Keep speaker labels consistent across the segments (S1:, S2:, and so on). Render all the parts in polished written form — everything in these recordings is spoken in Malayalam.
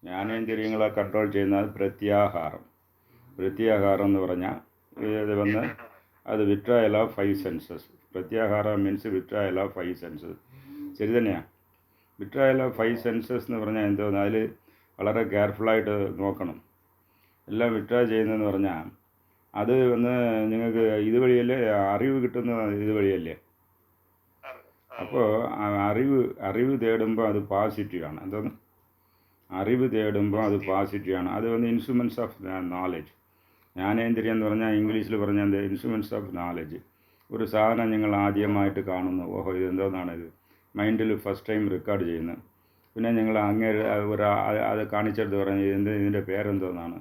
S1: ജ്ഞാനേന്ദ്രിയങ്ങളെ കൺട്രോൾ ചെയ്യുന്നത് പ്രത്യാഹാരം. പ്രത്യാഹാരം എന്ന് പറഞ്ഞാൽ ഇത് വന്ന് അത് വിട്രായൽ ഓഫ് 5 സെൻസസ്. പ്രത്യാഹാരം മീൻസ് വിട്രായൽ ഓഫ് 5 സെൻസസ്. ശരി തന്നെയാണ്. വിട്രായൽ ഓഫ് 5 സെൻസസ് എന്ന് പറഞ്ഞാൽ എന്തോന്ന്, അതിൽ വളരെ കെയർഫുള്ളായിട്ട് നോക്കണം. എല്ലാം വിട്രാ ചെയ്യുന്നതെന്ന് പറഞ്ഞാൽ അത് വന്ന് നിങ്ങൾക്ക് ഇതുവഴിയല്ലേ അറിവ് കിട്ടുന്ന, ഇതുവഴിയല്ലേ. അപ്പോൾ അറിവ് തേടുമ്പോൾ അത് പോസിറ്റീവാണ്. എന്തോന്ന്, അറിവ് തേടുമ്പോൾ അത് പോസിറ്റീവാണ്. അത് വന്ന് ഇൻസ്ട്രുമെൻറ്റ്സ് ഓഫ് നോളജ്. ജ്ഞാനേന്ദ്രിയം എന്ന് പറഞ്ഞാൽ ഇംഗ്ലീഷിൽ പറഞ്ഞാൽ എന്ത്, ഇൻസ്ട്രുമെൻറ്റ്സ് ഓഫ് നോളജ്. ഒരു സാധനം നിങ്ങൾ ആദ്യമായിട്ട് കാണുന്നു, ഓഹോ ഇത് എന്തോന്നാണിത്, മൈൻഡിൽ ഫസ്റ്റ് ടൈം റെക്കോർഡ് ചെയ്യുന്നത്. പിന്നെ നിങ്ങൾ അങ്ങേര് അത് കാണിച്ചെടുത്ത് പറഞ്ഞ് ഇതിൻ്റെ പേരെന്തോന്നാണ്,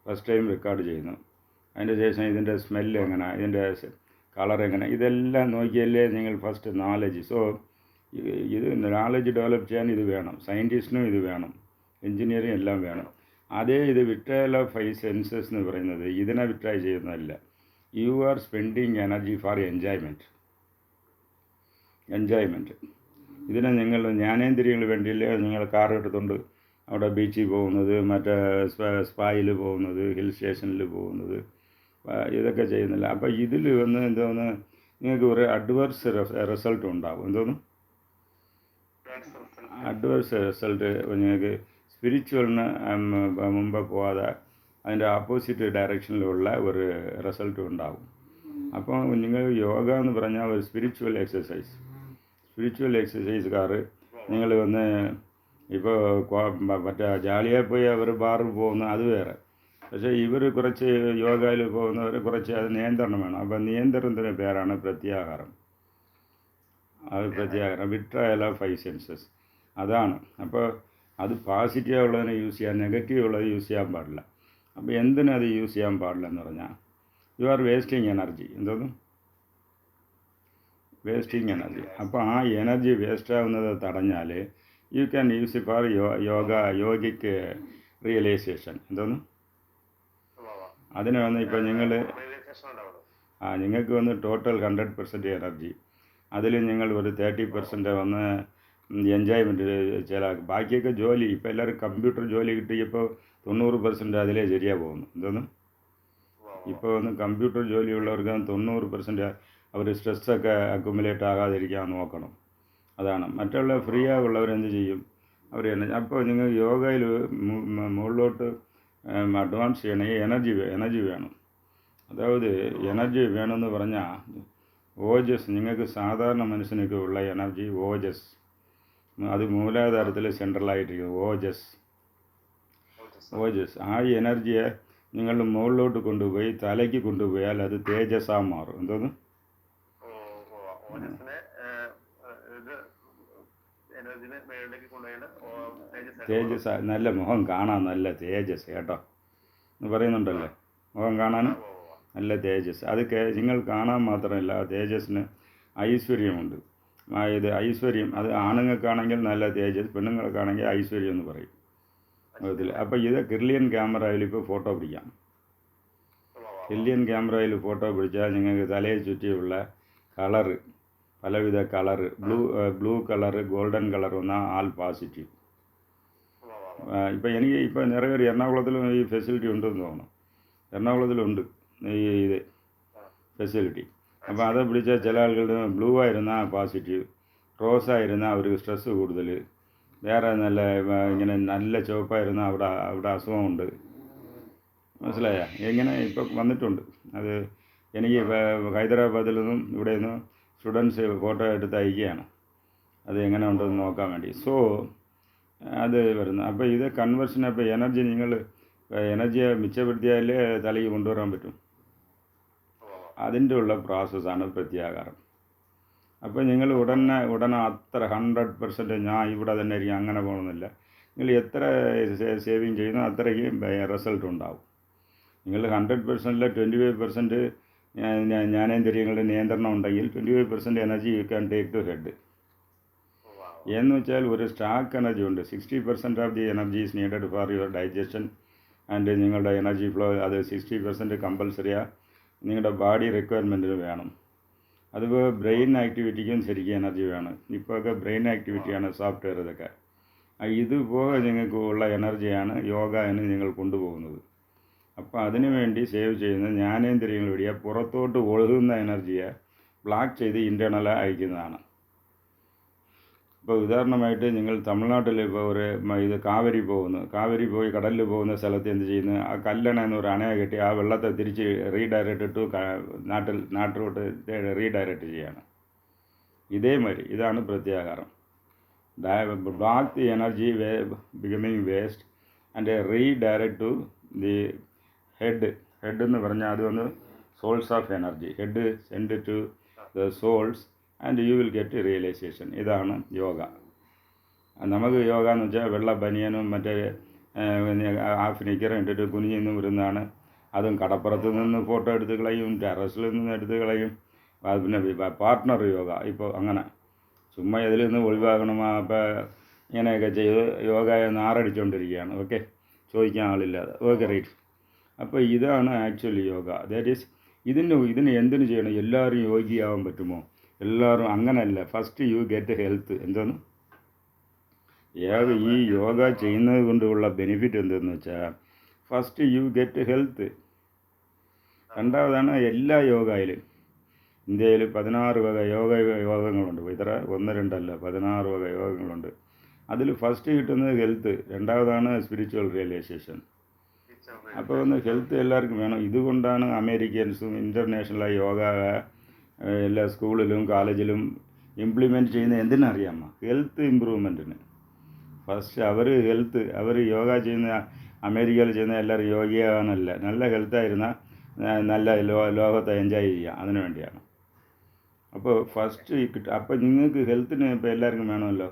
S1: ഫസ്റ്റ് ടൈം റെക്കോർഡ് ചെയ്യുന്നു. അതിൻ്റെ ശേഷം ഇതിൻ്റെ സ്മെല്ല് എങ്ങനെ, ഇതിൻ്റെ കളർ എങ്ങനെ, ഇതെല്ലാം നോക്കിയല്ലേ നിങ്ങൾ ഫസ്റ്റ് നോളജ്. സോ ഇത് നോളജ് ഡെവലപ്പ് ചെയ്യാൻ ഇത് വേണം. സയൻറ്റിസ്റ്റിനും ഇത് വേണം, എൻജിനീയറിങ് എല്ലാം വേണം. അതേ ഇത് വിട്രയൽ ഓഫ് 5 സെൻസസ് എന്ന് പറയുന്നത് ഇതിനെ വിട്രൈ ചെയ്യുന്നതല്ല. You are spending energy for enjoyment. ഇതിനെ നിങ്ങൾ ജ്ഞാനേന്ദ്രിയങ്ങൾ വേണ്ടിയല്ലേ നിങ്ങൾ കാർ എടുത്തുകൊണ്ട് അവിടെ ബീച്ചിൽ പോകുന്നത്, മറ്റേ സ്പായിൽ പോകുന്നത്, ഹിൽ സ്റ്റേഷനിൽ പോകുന്നത്, ഇതൊക്കെ ചെയ്യുന്നില്ല. അപ്പോൾ ഇതിൽ വന്ന് എന്തോന്ന്, നിങ്ങൾക്ക് ഒരു അഡ്വേഴ്സ് റിസൾട്ട് ഉണ്ടാകും. എന്തോന്ന്, അഡ്വേഴ്സ് റിസൾട്ട് നിങ്ങൾക്ക് സ്പിരിച്വലിന് മുമ്പ് പോകാതെ അതിൻ്റെ ഓപ്പോസിറ്റ് ഡയറക്ഷനിലുള്ള ഒരു റിസൾട്ട് ഉണ്ടാകും. അപ്പോൾ നിങ്ങൾ യോഗ എന്ന് പറഞ്ഞാൽ ഒരു സ്പിരിച്വൽ എക്സസൈസുകാർ നിങ്ങൾ വന്ന് ഇപ്പോൾ മറ്റേ ജാലിയായി പോയി അവർ ബാറിൽ പോകുന്ന അത് വേറെ. പക്ഷേ ഇവർ കുറച്ച് യോഗയിൽ പോകുന്നവർ കുറച്ച് അത് നിയന്ത്രണം വേണം. അപ്പോൾ നിയന്ത്രണത്തിൻ്റെ പേരാണ് പ്രത്യാഹാരം. അത് പ്രത്യാഹാരം, വിട്രയൽ ഓഫ് 5 സെൻസസ്, അതാണ്. അപ്പോൾ അത് പോസിറ്റീവ് ഉള്ളതിനെ യൂസ് ചെയ്യാൻ, നെഗറ്റീവ് ഉള്ളത് യൂസ് ചെയ്യാൻ പാടില്ല. അപ്പോൾ എന്തിനത് യൂസ് ചെയ്യാൻ പാടില്ല എന്ന് പറഞ്ഞാൽ യു ആർ വേസ്റ്റിങ് എനർജി. എന്തോന്നും, വേസ്റ്റിങ് എനർജി. അപ്പോൾ ആ എനർജി വേസ്റ്റ് ആവുന്നത് തടഞ്ഞാൽ you can use for yogic realization. എന്തോന്നും, അതിന് വന്ന് ഇപ്പോൾ നിങ്ങൾക്ക് വന്ന് ടോട്ടൽ 100% എനർജി, അതിൽ നിങ്ങൾ ഒരു 30% വന്ന് എൻജോയ്മെൻറ്റ് ചില, ബാക്കിയൊക്കെ ജോലി. ഇപ്പോൾ എല്ലാവരും കമ്പ്യൂട്ടർ ജോലി കിട്ടിയപ്പോൾ 90% അതിലേ ശരിയായി പോകുന്നു. എന്തോന്നും, ഇപ്പോൾ വന്ന് കമ്പ്യൂട്ടർ ജോലിയുള്ളവർക്ക് 90% അവർ സ്ട്രെസ്സൊക്കെ അക്യുമുലേറ്റ് ആകാതിരിക്കാൻ നോക്കണം. അതാണ്. മറ്റുള്ള ഫ്രീ ആയുള്ളവരെന്ത് ചെയ്യും, അവർ തന്നെ. അപ്പോൾ നിങ്ങൾ യോഗയിൽ മുകളിലോട്ട് അഡ്വാൻസ് ചെയ്യണമെങ്കിൽ എനർജി വേണം. അതായത് എനർജി വേണമെന്ന് പറഞ്ഞാൽ ഓജസ്, നിങ്ങൾക്ക് സാധാരണ മനുഷ്യനൊക്കെ ഉള്ള എനർജി ഓജസ്, അത് മൂലാധാരത്തിൽ സെൻട്രലായിട്ടിരിക്കും. ഓജസ് ആ എനർജിയെ നിങ്ങൾ മുകളിലോട്ട് കൊണ്ടുപോയി തലയ്ക്ക് കൊണ്ടുപോയാൽ അത് തേജസ്സാ മാറും. എന്തോന്ന്, തേജസ്. നല്ല മുഖം കാണാൻ നല്ല തേജസ് കേട്ടോ എന്ന് പറയുന്നുണ്ടല്ലേ, മുഖം കാണാൻ നല്ല തേജസ്. അത് നിങ്ങൾ കാണാൻ മാത്രമല്ല, തേജസ്സിന് ഐശ്വര്യമുണ്ട്. ഇത് ഐശ്വര്യം, അത് ആണുങ്ങൾക്കാണെങ്കിൽ നല്ല തേജസ്, പെണ്ണുങ്ങൾക്കാണെങ്കിൽ ഐശ്വര്യം എന്ന് പറയും അതിൽ. അപ്പോൾ ഇത് കിർലിയൻ ക്യാമറയിൽ ഇപ്പോൾ ഫോട്ടോ പിടിക്കാം. കിർലിയൻ ക്യാമറയിൽ ഫോട്ടോ പിടിച്ചാൽ നിങ്ങൾക്ക് തലയെ ചുറ്റിയുള്ള കളറ്, പലവിധ colour, blue colour, golden colour വന്നാൽ ആൾ പോസിറ്റീവ്. ഇപ്പോൾ നിറയെ എറണാകുളത്തിലും ഈ ഫെസിലിറ്റി ഉണ്ടെന്ന് തോന്നുന്നു. എറണാകുളത്തിലുണ്ട് ഇത് ഫെസിലിറ്റി. അപ്പോൾ അത് പിടിച്ചാൽ ചില ആളുകളുടെ ബ്ലൂ ആയിരുന്നാൽ പോസിറ്റീവ്, റോസ് ആയിരുന്നാൽ അവർക്ക് സ്ട്രെസ്സ് കൂടുതൽ, വേറെ നല്ല ഇങ്ങനെ നല്ല ചുവപ്പായിരുന്നാൽ അവിടെ അസുഖമുണ്ട്. മനസ്സിലായ? എങ്ങനെ ഇപ്പം വന്നിട്ടുണ്ട് അത്. എനിക്ക് ഹൈദരാബാദിൽ നിന്നും ഇവിടെ നിന്നും സ്റ്റുഡൻസ് ഫോട്ടോ എടുത്ത് അയക്കുകയാണ്, അത് എങ്ങനെ ഉണ്ടെന്ന് നോക്കാൻ വേണ്ടി. സോ അത് വരുന്നു. അപ്പോൾ ഇത് കൺവേർഷൻ. അപ്പോൾ എനർജിയെ മിച്ചപ്പെടുത്തിയാലേ തലയ്ക്ക് കൊണ്ടുവരാൻ പറ്റും. അതിൻ്റെ ഉള്ള പ്രോസസ്സാണ് പ്രത്യാഹാരം. അപ്പോൾ നിങ്ങൾ ഉടനെ അത്ര 100% ഞാൻ ഇവിടെ തന്നെ ആയിരിക്കും അങ്ങനെ പോകണമെന്നില്ല. നിങ്ങൾ എത്ര സേവിങ് ചെയ്യുന്നു അത്രയ്ക്ക് റിസൾട്ട് ഉണ്ടാവും. നിങ്ങൾ 100%-ൽ 25% ജ്ഞാനേന്ദ്രിയങ്ങളുടെ നിയന്ത്രണം ഉണ്ടെങ്കിൽ 25% energy you can take to head. എന്ന് വെച്ചാൽ ഒരു സ്റ്റാക്ക് എനർജി ഉണ്ട്. 60% of the energy is needed for your digestion and നിങ്ങളുടെ എനർജി ഫ്ലോ. അത് 60% കമ്പൽസറിയാണ്, നിങ്ങളുടെ ബോഡി റിക്വയർമെൻറ്റിന് വേണം. അതുപോലെ ബ്രെയിൻ ആക്ടിവിറ്റിക്കും ശരിക്കും എനർജി വേണം. ഇപ്പോഴൊക്കെ ബ്രെയിൻ ആക്ടിവിറ്റിയാണ് സോഫ്റ്റ്വെയർ. ഇതൊക്കെ ഇതുപോലെ നിങ്ങൾക്ക് ഉള്ള എനർജിയാണ് യോഗ എന്ന് നിങ്ങൾ കൊണ്ടുപോകുന്നത്. അപ്പോൾ അതിനു വേണ്ടി സേവ് ചെയ്യുന്ന ജ്ഞാനേന്ദ്രിയങ്ങൾ വഴിയ പുറത്തോട്ട് ഒഴുകുന്ന എനർജിയെ ബ്ലാക്ക് ചെയ്ത് ഇൻറ്റേർണലായി അയക്കുന്നതാണ്. ഇപ്പോൾ ഉദാഹരണമായിട്ട് നിങ്ങൾ തമിഴ്നാട്ടിൽ ഇപ്പോൾ ഇത് കാവേരി പോകുന്നു, കാവേരി പോയി കടലിൽ പോകുന്ന സ്ഥലത്ത് എന്ത് ചെയ്യുന്നു, ആ കല്ലണ എന്നൊരു അണയെ കെട്ടി ആ വെള്ളത്തെ തിരിച്ച് റീഡയറക്റ്റ് ടു നാട്ടിലോട്ട് റീഡയറക്റ്റ് ചെയ്യാണ്. ഇതേമാതിരി ഇതാണ് പ്രത്യാഹാരം. Block the energy becoming waste and redirect to the head എന്ന് പറഞ്ഞാൽ അതൊന്ന് souls of energy. Head send to the souls and you will get realization. ഇതാണ് യോഗ. നമുക്ക് യോഗ എന്ന് വെച്ചാൽ വെള്ള ബനിയനും മറ്റേ ഹാഫ് നിക്കറും ഇട്ടിട്ട് കുനിഞ്ഞു വരുന്നതാണ്. അതും കടപ്പുറത്ത് നിന്ന് ഫോട്ടോ എടുത്ത് കളയും, ടെറസിൽ നിന്ന് എടുത്ത് കളയും. പിന്നെ പാർട്ട്ണർ യോഗ ഇപ്പോൾ അങ്ങനെ ചുമ്മാ ഇതിൽ നിന്ന് ഒഴിവാക്കണം. അപ്പോൾ ഇങ്ങനെയൊക്കെ ചെയ്ത് യോഗയെ നാറടിച്ചുകൊണ്ടിരിക്കുകയാണ്. ഓക്കെ, ചോദിക്കാൻ ആളില്ലാതെ. Okay, right. അപ്പോൾ ഇതാണ് ആക്ച്വലി യോഗ. ദാറ്റ് ഈസ് ഇതിന് എന്തിനു ചെയ്യണം? എല്ലാവരും യോഗിയാവാൻ പറ്റുമോ? എല്ലാവരും അങ്ങനെയല്ല. First you get health. എന്താണ് ഈ യോഗ ചെയ്യുന്നത് കൊണ്ടുള്ള ബെനിഫിറ്റ് എന്തെന്ന് വെച്ചാൽ ഫസ്റ്റ് യു ഗെറ്റ് ഹെൽത്ത്. രണ്ടാമതാണ് എല്ലാ യോഗയിലും ഇന്ത്യയിൽ 16 വക യോഗങ്ങളുണ്ട്. ഇത്ര 1, 2 അല്ല, 16 വക യോഗങ്ങളുണ്ട്. അതിൽ ഫസ്റ്റ് കിട്ടുന്നത് ഹെൽത്ത്, രണ്ടാമതാണ് സ്പിരിച്വൽ റിയലൈസേഷൻ. അപ്പോൾ ഹെൽത്ത് എല്ലാവർക്കും വേണം. ഇതുകൊണ്ടാണ് അമേരിക്കൻസും ഇൻ്റർനാഷണലായി യോഗ എല്ലാ സ്കൂളിലും കോളേജിലും ഇംപ്ലിമെൻറ്റ് ചെയ്യുന്നത്. എന്തിനറിയാമോ? ഹെൽത്ത് ഇമ്പ്രൂവ്മെൻറ്റിന്. ഫസ്റ്റ് അവർ യോഗ ചെയ്യുന്ന അമേരിക്കയിൽ ചെയ്യുന്ന എല്ലാവരും യോഗിയാകാനല്ല, നല്ല ഹെൽത്തായിരുന്നാൽ നല്ല ലോകത്തെ എൻജോയ് ചെയ്യാം. അതിനു വേണ്ടിയാണ്. അപ്പോൾ ഫസ്റ്റ് അപ്പോൾ നിങ്ങൾക്ക് ഹെൽത്തിന് ഇപ്പോൾ എല്ലാവർക്കും വേണമല്ലോ.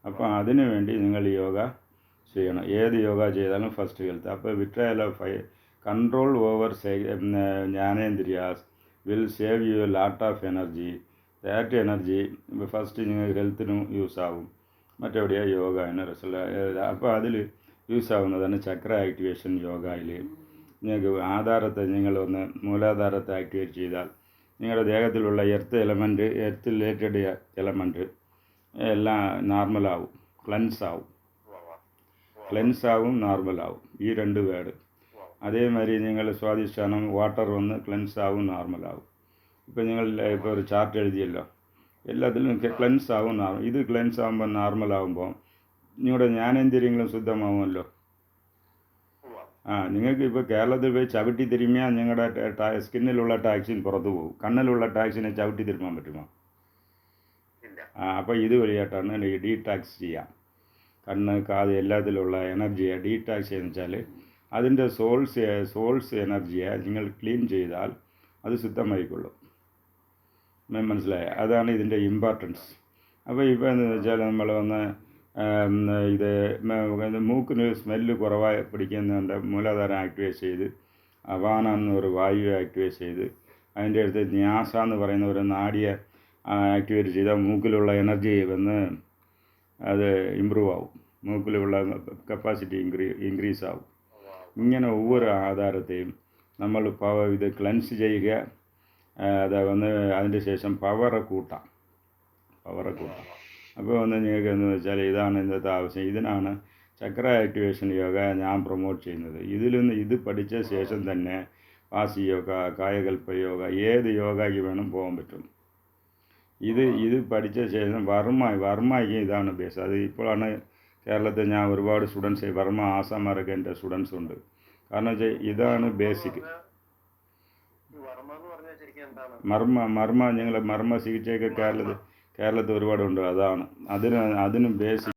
S1: അപ്പോൾ അതിനു വേണ്ടി നിങ്ങൾ യോഗ ചെയ്യണം. ഏത് യോഗ ചെയ്താലും ഫസ്റ്റ് ഹെൽത്ത്. അപ്പോൾ വിട്രയൽ ഓഫ് കൺട്രോൾ ഓവർ ജ്ഞാനേന്ദ്രിയാസ് will save you lot of energy. That energy first നിങ്ങൾക്ക് ഹെൽത്തിനും യൂസ് ആവും. മറ്റെവിടെയാണ് യോഗ എന്ന റിസൾട്ട്. അപ്പോൾ അതിൽ യൂസ് ആവുന്നതാണ് ചക്ര ആക്ടിവേഷൻ. യോഗയിൽ നിങ്ങൾക്ക് ആധാരത്തെ നിങ്ങളൊന്ന് മൂലാധാരത്തെ ആക്ടിവേറ്റ് ചെയ്താൽ നിങ്ങളുടെ ദേഹത്തിലുള്ള എർത്ത് റിലേറ്റഡ് എലമെൻറ്റ് എല്ലാം നോർമലാവും, ക്ലെൻസാവും നോർമലാവും. ഈ 2 വേർഡ്. അതേമാതിരി നിങ്ങൾ സ്വാധിഷ്ഠാനം വാട്ടർ വന്ന് ക്ലെൻസാവും നോർമലാവും. ഇപ്പോൾ നിങ്ങൾ ഇപ്പോൾ ഒരു ചാർട്ട് എഴുതിയല്ലോ, എല്ലാത്തിലും ക്ലെൻസാവും. ഇത് ക്ലെൻസ് ആകുമ്പോൾ നോർമലാവുമ്പോൾ നിങ്ങളുടെ ജ്ഞാനേന്ദ്രിയങ്ങളും ശുദ്ധമാവുമല്ലോ. നിങ്ങൾക്ക് ഇപ്പോൾ കേരളത്തിൽ പോയി ചവിട്ടി തിരുമ്മിയാൽ നിങ്ങളുടെ സ്കിന്നിലുള്ള ടാക്സിൻ പുറത്തു പോകും. കണ്ണിലുള്ള ടാക്സിനെ ചവിട്ടി തിരുമാൻ പറ്റുമോ? അപ്പോൾ ഇത് വഴിയായിട്ടാണ് ഡീടാക്സ് ചെയ്യാം. കണ്ണ്, കാത് എല്ലാത്തിലുള്ള എനർജിയെ ഡീടാക്സ് ചെയ്യുന്ന വെച്ചാൽ അതിൻ്റെ സോൾസ് എനർജിയെ നിങ്ങൾ ക്ലീൻ ചെയ്താൽ അത് ശുദ്ധമായിക്കൊള്ളും. മനസ്സിലായ? അതാണ് ഇതിൻ്റെ ഇമ്പോർട്ടൻസ്. അപ്പോൾ ഇപ്പോൾ എന്താണെന്ന് വെച്ചാൽ നമ്മൾ ഇത് മൂക്കിന് സ്മെല്ല് കുറവായി പിടിക്കുന്നുണ്ട്. മൂലാധാരം ആക്ടിവേറ്റ് ചെയ്ത് അവാന എന്നൊരു വായു ആക്ടിവേറ്റ് ചെയ്ത് അതിൻ്റെ അടുത്ത് ന്യാസ എന്ന് പറയുന്ന ഒരു നാഡിയെ ആക്ടിവേറ്റ് ചെയ്താൽ മൂക്കിലുള്ള എനർജി വന്ന് അത് ഇമ്പ്രൂവ് ആവും. മൂക്കിലുള്ള കപ്പാസിറ്റി ഇൻക്രീസ് ആവും. ഇങ്ങനെ ഒവ്വൊരു ആധാരത്തെയും നമ്മൾ ഇത് ക്ലെൻസ് ചെയ്യുക. അത് അതിൻ്റെ ശേഷം പവറെ കൂട്ടാം. അപ്പോൾ നിങ്ങൾക്ക് എന്ന് വെച്ചാൽ ഇതാണ് ഇന്നത്തെ ആവശ്യം. ഇതിനാണ് ചക്ര ആക്ടിവേഷൻ യോഗ ഞാൻ പ്രൊമോട്ട് ചെയ്യുന്നത്. ഇത് പഠിച്ച ശേഷം തന്നെ വാസി യോഗ, കായകൽപ്പ യോഗ, ഏത് യോഗയ്ക്ക് വേണം പോകാൻ പറ്റും. ഇത് പഠിച്ച ശേഷം വർമ്മയ്ക്ക് ഇതാണ് ബേസ്. അത് ഇപ്പോഴാണ് കേരളത്തിൽ ഞാൻ ഒരുപാട് സ്റ്റുഡൻസ് വർമ്മ ആസാമാരൊക്കെ എൻ്റെ സ്റ്റുഡൻസ് ഉണ്ട്. കാരണം വെച്ചാൽ ഇതാണ് ബേസിക്. മർമ്മ ഞങ്ങൾ മർമ്മ ചികിത്സയൊക്കെ കേരളത്തിൽ ഒരുപാടുണ്ട്. അതിന് ബേസിക്